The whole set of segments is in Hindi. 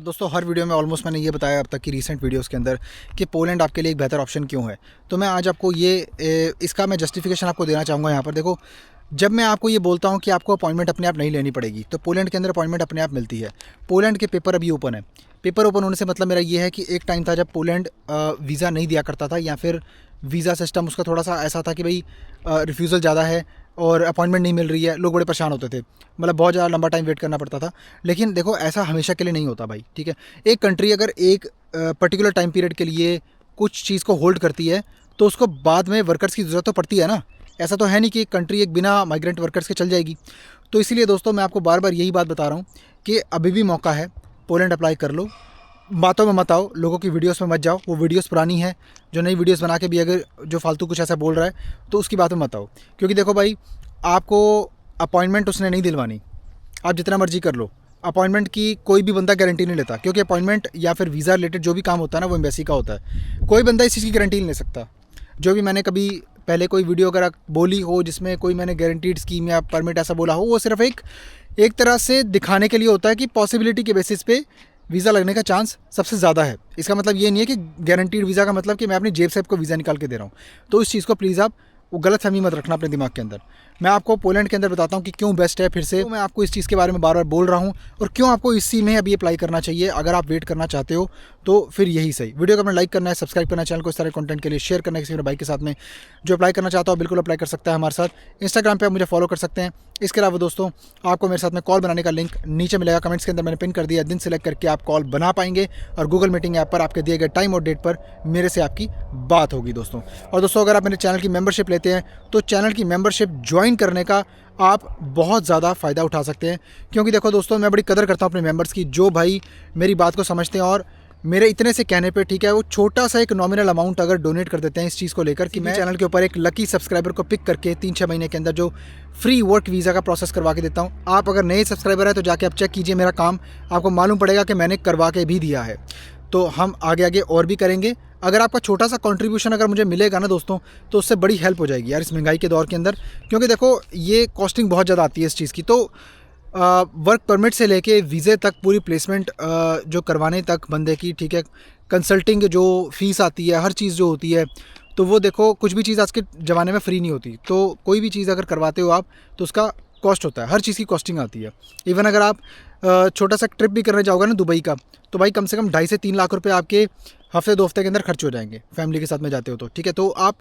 दोस्तों हर वीडियो में ऑलमोस्ट मैंने ये बताया अब तक की रीसेंट वीडियोस के अंदर कि पोलैंड आपके लिए एक बेहतर ऑप्शन क्यों है। तो मैं आज आपको इसका मैं जस्टिफिकेशन आपको देना चाहूँगा। यहाँ पर देखो, जब मैं आपको ये बोलता हूँ कि आपको अपॉइंटमेंट अपने आप नहीं लेनी पड़ेगी, तो पोलैंड के अंदर अपॉइंटमेंट अपने आप मिलती है। पोलैंड के पेपर अभी ओपन है। पेपर ओपन होने से मतलब मेरा ये है कि एक टाइम था जब पोलैंड वीज़ा नहीं दिया करता था, या फिर वीज़ा सिस्टम उसका थोड़ा सा ऐसा था कि भाई रिफ्यूज़ल ज़्यादा है और अपॉइंटमेंट नहीं मिल रही है, लोग बड़े परेशान होते थे, मतलब बहुत ज़्यादा लंबा टाइम वेट करना पड़ता था। लेकिन देखो, ऐसा हमेशा के लिए नहीं होता भाई, ठीक है। एक कंट्री अगर एक पर्टिकुलर टाइम पीरियड के लिए कुछ चीज़ को होल्ड करती है, तो उसको बाद में वर्कर्स की ज़रूरत तो पड़ती है ना। ऐसा तो है नहीं कि कंट्री एक बिना माइग्रेंट वर्कर्स के चल जाएगी। तो इसीलिए दोस्तों मैं आपको बार बार यही बात बता रहा हूँ कि अभी भी मौका है, पोलैंड अप्लाई कर लो। बातों में मत आओ, लोगों की वीडियोस में मत जाओ, वो वीडियोस पुरानी है। जो नई वीडियोस बना के भी अगर जो फालतू कुछ ऐसा बोल रहा है, तो उसकी बात में मत आओ। क्योंकि देखो भाई, आपको अपॉइंटमेंट उसने नहीं दिलवानी, आप जितना मर्जी कर लो। अपॉइंटमेंट की कोई भी बंदा गारंटी नहीं लेता, क्योंकि अपॉइंटमेंट या फिर वीज़ा रिलेटेड जो भी काम होता है ना, वो एम्बेसी का होता है। कोई बंदा इस चीज़ की गारंटी नहीं ले सकता। जो भी मैंने कभी पहले कोई वीडियो अगर बोली हो जिसमें कोई मैंने गारंटीड स्कीम या परमिट ऐसा बोला हो, वो सिर्फ एक तरह से दिखाने के लिए होता है कि पॉसिबिलिटी के बेसिस पे वीज़ा लगने का चांस सबसे ज़्यादा है। इसका मतलब ये नहीं है कि गारंटीड वीज़ा का मतलब कि मैं अपनी जेब से आपको वीज़ा निकाल के दे रहा हूँ। तो इस चीज़ को प्लीज़ आप वो गलत फहमी मत रखना अपने दिमाग के अंदर। मैं आपको पोलैंड के अंदर बताता हूँ कि क्यों बेस्ट है। फिर से तो मैं आपको इस चीज़ के बारे में बार बार बोल रहा हूँ, और क्यों आपको इसी में अभी अप्लाई करना चाहिए। अगर आप वेट करना चाहते हो तो फिर यही सही। वीडियो को अपना लाइक करना है, सब्सक्राइब करना है चैनल को इस तरह कंटेंट के लिए, शेयर करना है किसी मेरे भाई के साथ में। जो अप्लाई करना चाहता हो बिल्कुल अप्लाई कर सकता है हमारे साथ। इंस्टाग्राम पर आप मुझे फॉलो कर सकते हैं। इसके अलावा दोस्तों, आपको मेरे साथ में कॉल बनाने का लिंक नीचे मिलेगा, कमेंट्स के अंदर मैंने पिन कर दिया। दिन सेलेक्ट करके आप कॉल बना पाएंगे, और गूगल मीटिंग ऐप पर आपके दिए गए टाइम और डेट पर मेरे से आपकी बात होगी दोस्तों। और दोस्तों, अगर आप मेरे चैनल की मेंबरशिप लेते हैं, तो चैनल की मेंबरशिप ज्वाइन करने का आप बहुत ज़्यादा फ़ायदा उठा सकते हैं। क्योंकि देखो दोस्तों, मैं बड़ी कदर करता हूँ अपने मेंबर्स की, जो भाई मेरी बात को समझते हैं और मेरे इतने से कहने पे, ठीक है, वो छोटा सा एक नॉमिनल अमाउंट अगर डोनेट कर देते हैं इस चीज़ को लेकर कि मैं चैनल के ऊपर एक लकी सब्सक्राइबर को पिक करके 3-6 महीने के अंदर जो फ्री वर्क वीज़ा का प्रोसेस करवा के देता हूँ। आप अगर नए सब्सक्राइबर है तो जाके आप चेक कीजिए मेरा काम, आपको मालूम पड़ेगा कि मैंने करवा के भी दिया है। तो हम आगे आगे और भी करेंगे। अगर आपका छोटा सा कंट्रीब्यूशन अगर मुझे मिलेगा ना दोस्तों, तो उससे बड़ी हेल्प हो जाएगी यार इस महंगाई के दौर के अंदर। क्योंकि देखो, ये कॉस्टिंग बहुत ज़्यादा आती है इस चीज़ की। तो वर्क परमिट से लेके वीज़े तक, पूरी प्लेसमेंट जो करवाने तक बंदे की, ठीक है, कंसल्टिंग जो फ़ीस आती है, हर चीज़ जो होती है, तो वो देखो, कुछ भी चीज़ आज के ज़माने में फ्री नहीं होती। तो कोई भी चीज़ अगर करवाते हो आप, तो उसका कॉस्ट होता है, हर चीज़ की कॉस्टिंग आती है। इवन अगर आप छोटा सा ट्रिप भी करने जाओगे ना दुबई का, तो भाई कम से कम 2.5 से 3 लाख रुपए आपके हफ्ते 2 हफ्ते के अंदर खर्च हो जाएंगे, फैमिली के साथ में जाते हो तो, ठीक है। तो आप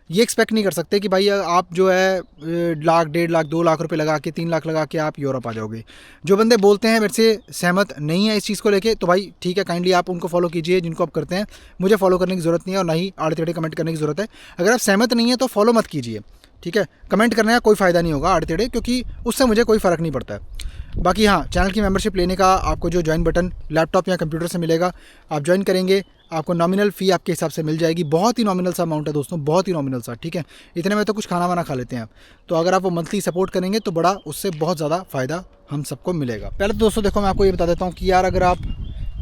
ये एक्सपेक्ट नहीं कर सकते कि भाई आप जो है लाख, 1.5 लाख, 2 लाख रुपए लगा के, 3 लाख लगा के आप यूरोप आ जाओगे। जो बंदे बोलते हैं मेरे से सहमत नहीं है इस चीज़ को लेके, तो भाई ठीक है, काइंडली आप उनको फॉलो कीजिए जिनको आप करते हैं। मुझे फॉलो करने की ज़रूरत नहीं है, और ना ही आड़े टेढ़े कमेंट करने की ज़रूरत है। अगर आप सहमत नहीं है तो फॉलो मत कीजिए, ठीक है। कमेंट करने का कोई फ़ायदा नहीं होगा आड़े टेढ़े, क्योंकि उससे मुझे कोई फ़र्क नहीं पड़ता है। बाकी हाँ, चैनल की मेंबरशिप लेने का आपको जो ज्वाइन बटन लैपटॉप या कंप्यूटर से मिलेगा, आप ज्वाइन करेंगे, आपको नॉमिनल फ़ी आपके हिसाब से मिल जाएगी। बहुत ही नॉमिनल सा अमाउंट है दोस्तों, बहुत ही नॉमिनल सा, ठीक है। इतने में तो कुछ खाना वाना खा लेते हैं आप। तो अगर आप वो मंथली सपोर्ट करेंगे तो बड़ा, उससे बहुत ज़्यादा फ़ायदा हम सबको मिलेगा। पहले तो दोस्तों देखो, मैं आपको ये बता देता हूँ कि यार अगर आप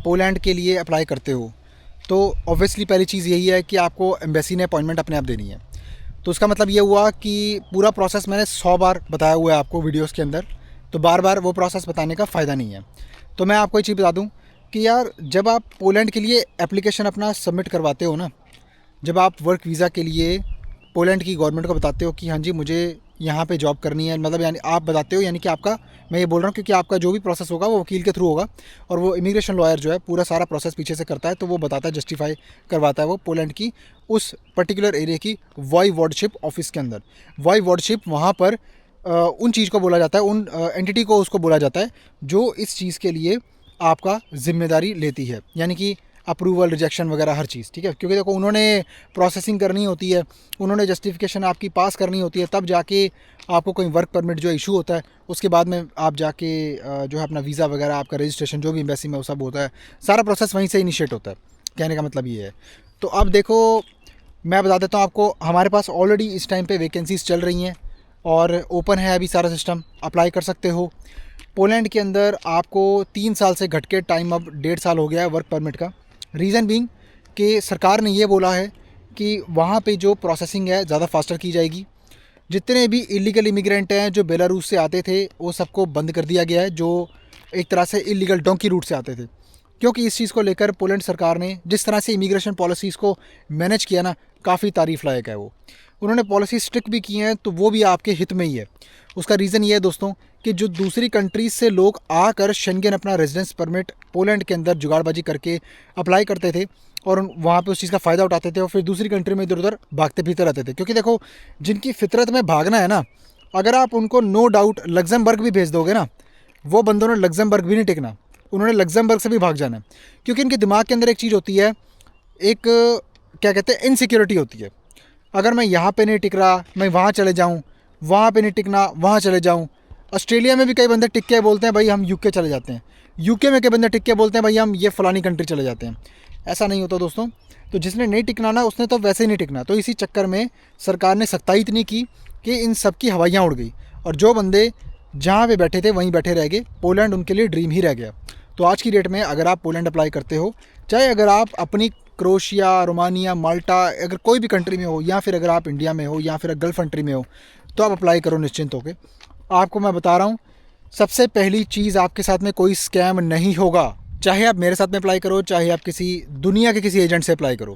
पोलैंड के लिए अप्लाई करते हो, तो ऑब्वियसली पहली चीज़ यही है कि आपको एम्बेसी ने अपॉइंटमेंट अपने आप देनी है। तो उसका मतलब ये हुआ कि पूरा प्रोसेस मैंने 100 बार बताया हुआ है आपको वीडियोज़ के अंदर, तो बार बार वो प्रोसेस बताने का फ़ायदा नहीं है। तो मैं आपको एक चीज़ बता दूं कि यार, जब आप पोलैंड के लिए एप्लीकेशन अपना सबमिट करवाते हो ना, जब आप वर्क वीज़ा के लिए पोलैंड की गवर्नमेंट को बताते हो कि हाँ जी मुझे यहाँ पे जॉब करनी है, मतलब यानी आप बताते हो, यानी कि आपका, मैं ये बोल रहा हूँ क्योंकि आपका जो भी प्रोसेस होगा वो वकील के थ्रू होगा, और वो इमिग्रेशन लॉयर जो है पूरा सारा प्रोसेस पीछे से करता है। तो वो बताता है, जस्टिफाई करवाता है वो पोलैंड की उस पर्टिकुलर एरिया की वॉयवॉर्डशिप ऑफिस के अंदर। वॉयवॉर्डशिप वहाँ पर उन चीज़ को बोला जाता है, उन एंटिटी को उसको बोला जाता है जो इस चीज़ के लिए आपका जिम्मेदारी लेती है, यानी कि अप्रूवल, रिजेक्शन वगैरह हर चीज़, ठीक है। क्योंकि देखो, उन्होंने प्रोसेसिंग करनी होती है, उन्होंने जस्टिफिकेशन आपकी पास करनी होती है, तब जाके आपको कोई वर्क परमिट जो इशू होता है, उसके बाद में आप जाके जो है अपना वीज़ा वगैरह, आपका रजिस्ट्रेशन जो भी एम्बेसी में वो सब होता है, सारा प्रोसेस वहीं से इनिशिएट होता है। कहने का मतलब ये है। तो अब देखो, मैं बता देता हूँ आपको, हमारे पास ऑलरेडी इस टाइम पर वैकेंसीज़ चल रही हैं और ओपन है अभी सारा सिस्टम, अप्लाई कर सकते हो। पोलैंड के अंदर आपको 3 साल से घट के टाइम अब 1.5 साल हो गया है वर्क परमिट का। रीज़न बीइंग कि सरकार ने ये बोला है कि वहाँ पे जो प्रोसेसिंग है ज़्यादा फास्टर की जाएगी। जितने भी इलीगल इमिग्रेंट हैं जो बेलारूस से आते थे, वो सबको बंद कर दिया गया है, जो एक तरह से इलीगल डोंकी रूट से आते थे। क्योंकि इस चीज़ को लेकर पोलैंड सरकार ने जिस तरह से इमिग्रेशन पॉलिसीज़ को मैनेज किया ना, काफ़ी तारीफ़ लायक है वो। उन्होंने पॉलिसी स्ट्रिक्ट भी की हैं, तो वो भी आपके हित में ही है। उसका रीज़न ये है दोस्तों कि जो दूसरी कंट्रीज़ से लोग आकर शेंगेन अपना रेजिडेंस परमिट पोलैंड के अंदर जुगाड़बाजी करके अप्लाई करते थे और वहाँ पे उस चीज़ का फ़ायदा उठाते थे और फिर दूसरी कंट्री में इधर उधर भागते फिरते रहते थे। क्योंकि देखो, जिनकी फितरत में भागना है ना, अगर आप उनको नो डाउट लग्जमबर्ग भी भेज दोगे ना, वो बंदों ने लग्जमबर्ग भी नहीं टिकना, उन्होंने लग्जमबर्ग से भी भाग जाना है। क्योंकि इनके दिमाग के अंदर एक चीज़ होती है, एक क्या कहते हैं, इनसिक्योरिटी होती है। अगर मैं यहाँ पे नहीं टिक रहा, मैं वहाँ चले जाऊँ, वहाँ पे नहीं टिकना, वहाँ चले जाऊँ। ऑस्ट्रेलिया में भी कई बंदे टिक के बोलते हैं भाई हम यूके चले जाते हैं, यूके में कई बंदे टिक के बोलते हैं भाई हम ये फ़लानी कंट्री चले जाते हैं। ऐसा नहीं होता दोस्तों। तो जिसने नहीं टिकना ना, उसने तो वैसे ही नहीं टिकना। तो इसी चक्कर में सरकार ने सख्ताई इतनी की कि इन सब की हवाइयाँ उड़ गई और जो बंदे जहाँ पे बैठे थे वहीं बैठे रह गए। पोलैंड उनके लिए ड्रीम ही रह गया। तो आज की डेट में अगर आप पोलैंड अप्लाई करते हो, चाहे अगर आप अपनी क्रोशिया, रोमानिया, माल्टा, अगर कोई भी कंट्री में हो, या फिर अगर आप इंडिया में हो, या फिर गल्फ़ कंट्री में हो, तो आप अप्लाई करो निश्चिंत होकर। आपको मैं बता रहा हूँ, सबसे पहली चीज़, आपके साथ में कोई स्कैम नहीं होगा। चाहे आप मेरे साथ में अप्लाई करो, चाहे आप किसी दुनिया के किसी एजेंट से अप्लाई करो,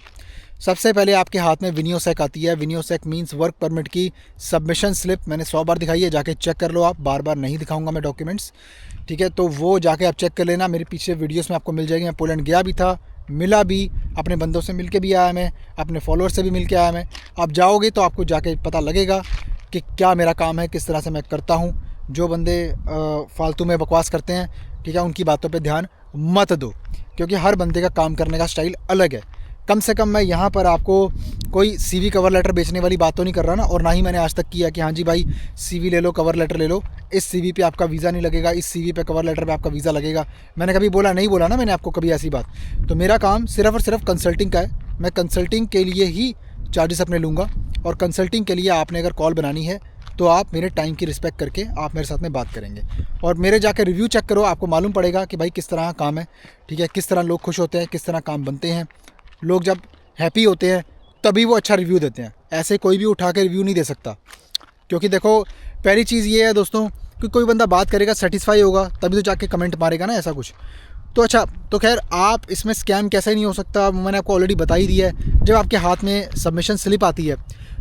सबसे पहले आपके हाथ में विनियोसेक आती है। विनियोसेक मींस वर्क परमिट की सबमिशन स्लिप। मैंने 100 बार दिखाई है, जाके चेक कर लो आप, बार बार नहीं दिखाऊंगा मैं डॉक्यूमेंट्स, ठीक है। तो वो जाके आप चेक कर लेना, मेरे पीछे वीडियोस में आपको मिल जाएगी। मैं पोलैंड गया भी था, मिला भी, अपने बंदों से मिल के भी आया मैं, अपने फॉलोअर्स से भी मिल के आया मैं। आप जाओगे तो आपको जाके पता लगेगा कि क्या मेरा काम है, किस तरह से मैं करता हूँ। जो बंदे फालतू में बकवास करते हैं, ठीक है, उनकी बातों पे ध्यान मत दो, क्योंकि हर बंदे का काम करने का स्टाइल अलग है। कम से कम मैं यहाँ पर आपको कोई सीवी कवर लेटर बेचने वाली बात तो नहीं कर रहा ना, और ना ही मैंने आज तक किया कि हाँ जी भाई सीवी ले लो, कवर लेटर ले लो, इस सीवी पे आपका वीज़ा नहीं लगेगा, इस सीवी पे कवर लेटर पे आपका वीज़ा लगेगा। मैंने कभी बोला नहीं, बोला ना मैंने आपको कभी ऐसी बात। तो मेरा काम सिर्फ़ और सिर्फ कंसल्टिंग का है। मैं कंसल्टिंग के लिए ही चार्जेस अपने लूँगा, और कंसल्टिंग के लिए आपने अगर कॉल बनानी है तो आप मेरे टाइम की रिस्पेक्ट करके आप मेरे साथ में बात करेंगे, और मेरे जाकर रिव्यू चेक करो, आपको मालूम पड़ेगा कि भाई किस तरह का काम है, ठीक है, किस तरह लोग खुश होते हैं, किस तरह काम बनते हैं। लोग जब हैप्पी होते हैं तभी वो अच्छा रिव्यू देते हैं, ऐसे कोई भी उठा के रिव्यू नहीं दे सकता। क्योंकि देखो, पहली चीज़ ये है दोस्तों कि कोई बंदा बात करेगा, सेटिस्फाई होगा, तभी तो जाके कमेंट मारेगा ना, ऐसा कुछ। तो अच्छा, तो खैर, आप इसमें स्कैम कैसे नहीं हो सकता, मैंने आपको ऑलरेडी बता ही दिया है। जब आपके हाथ में सबमिशन स्लिप आती है,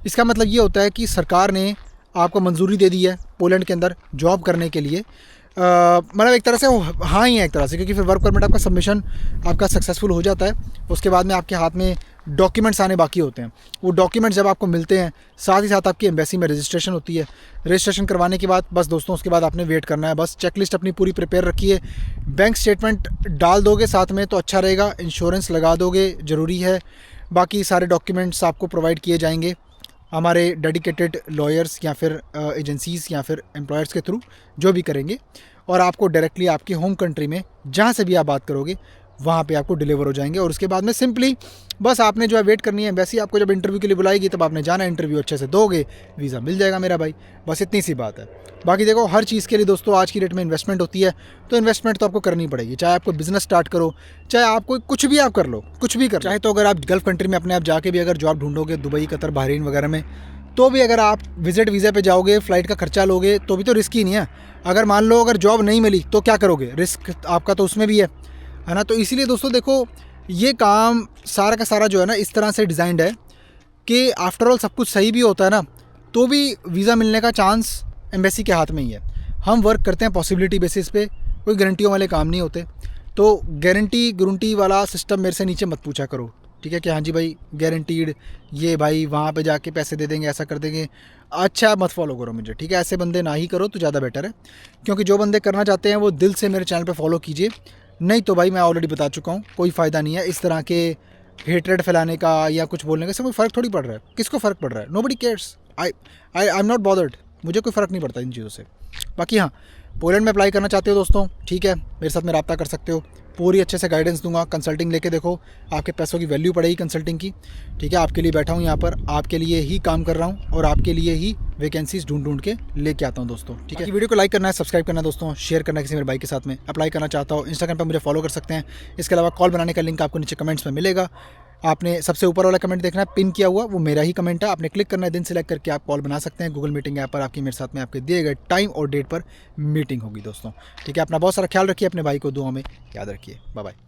इसका मतलब ये होता है कि सरकार ने आपको मंजूरी दे दी है पोलैंड के अंदर जॉब करने के लिए। मतलब एक तरह से वो हाँ ही है एक तरह से, क्योंकि फिर वर्क परमिट आपका सबमिशन आपका सक्सेसफुल हो जाता है। उसके बाद में आपके हाथ में डॉक्यूमेंट्स आने बाकी होते हैं। वो डॉक्यूमेंट्स जब आपको मिलते हैं, साथ ही साथ आपकी एम्बेसी में रजिस्ट्रेशन होती है। रजिस्ट्रेशन करवाने के बाद बस दोस्तों, उसके बाद आपने वेट करना है। बस चेकलिस्ट अपनी पूरी प्रिपेयर रखिए, बैंक स्टेटमेंट डाल दोगे साथ में तो अच्छा रहेगा, इंश्योरेंस लगा दोगे, ज़रूरी है। बाकी सारे डॉक्यूमेंट्स आपको प्रोवाइड किए जाएंगे हमारे डेडिकेटेड लॉयर्स या फिर एजेंसीज़ या फिर एम्प्लॉयर्स के थ्रू, जो भी करेंगे, और आपको डायरेक्टली आपकी होम कंट्री में जहाँ से भी आप बात करोगे वहाँ पे आपको डिलीवर हो जाएंगे। और उसके बाद में सिंपली बस आपने जो है वेट करनी है। वैसे ही आपको जब इंटरव्यू के लिए बुलाएगी तब आपने जाना है, इंटरव्यू अच्छे से दोगे, वीज़ा मिल जाएगा मेरा भाई। बस इतनी सी बात है। बाकी देखो, हर चीज़ के लिए दोस्तों आज की डेट में इन्वेस्टमेंट होती है, तो इन्वेस्टमेंट तो आपको करनी पड़ेगी। चाहे आपको बिजनेस स्टार्ट करो, चाहे आपको कुछ भी आप कर लो, कुछ भी कर, चाहे तो अगर आप गल्फ़ कंट्री में अपने आप जाके भी अगर जॉब ढूंढोगे, दुबई, कतर, बहरीन वगैरह में, तो भी अगर आप विजिट वीज़ा पे जाओगे, फ़्लाइट का खर्चा लोगे, तो भी तो रिस्क ही नहीं है। अगर मान लो अगर जॉब नहीं मिली तो क्या करोगे, रिस्क आपका तो उसमें भी है ना। तो इसीलिए दोस्तों देखो, ये काम सारा का सारा जो है ना, इस तरह से डिज़ाइंड है कि आफ्टर ऑल सब कुछ सही भी होता है ना, तो भी वीज़ा मिलने का चांस एम्बेसी के हाथ में ही है। हम वर्क करते हैं पॉसिबिलिटी बेसिस पे, कोई गारंटियों वाले काम नहीं होते। तो गारंटी वाला सिस्टम मेरे से नीचे मत पूछा करो, ठीक है, कि हाँ जी भाई गारंटीड, ये भाई वहाँ पे जाके पैसे दे देंगे, ऐसा कर देंगे, अच्छा मत फॉलो करो मुझे, ठीक है। ऐसे बंदे ना ही करो तो ज़्यादा बेटर है, क्योंकि जो बंदे करना चाहते हैं वो दिल से मेरे चैनल पे फॉलो कीजिए। नहीं तो भाई मैं ऑलरेडी बता चुका हूँ, कोई फ़ायदा नहीं है इस तरह के हेट्रेड फैलाने का या कुछ बोलने का। इससे कोई फ़र्क थोड़ी पड़ रहा है, किसको फ़र्क पड़ रहा है, nobody cares. I am not bothered, मुझे कोई फ़र्क नहीं पड़ता इन चीज़ों से। बाकी हाँ, पोलैंड में अप्लाई करना चाहते हो दोस्तों, ठीक है, मेरे साथ में रब्ता कर सकते हो, पूरी अच्छे से गाइडेंस दूंगा। कंसल्टिंग लेके देखो, आपके पैसों की वैल्यू पड़ेगी कंसल्टिंग की, ठीक है। आपके लिए बैठा हूँ यहाँ पर, आपके लिए ही काम कर रहा हूँ और आपके लिए ही वैकेंसीज ढूंढ के लेके आता हूँ दोस्तों, ठीक है। वीडियो को लाइक करना है, सब्सक्राइब करना है दोस्तों, शेयर करना है किसी मेरे भाई के साथ में। अप्लाई करना चाहता हो, इंस्टाग्राम पर मुझे फॉलो कर सकते हैं। इसके अलावा कॉल बनाने का लिंक आपको नीचे कमेंट्स में मिलेगा। आपने सबसे ऊपर वाला कमेंट देखना है, पिन किया हुआ, वो मेरा ही कमेंट है। आपने क्लिक करना है, दिन सेलेक्ट करके आप कॉल बना सकते हैं। गूगल मीटिंग ऐप पर आपकी मेरे साथ में आपके दिए गए टाइम और डेट पर मीटिंग होगी दोस्तों, ठीक है। अपना बहुत सारा ख्याल रखिए, अपने भाई को दुआ में याद रखिए। Bye bye.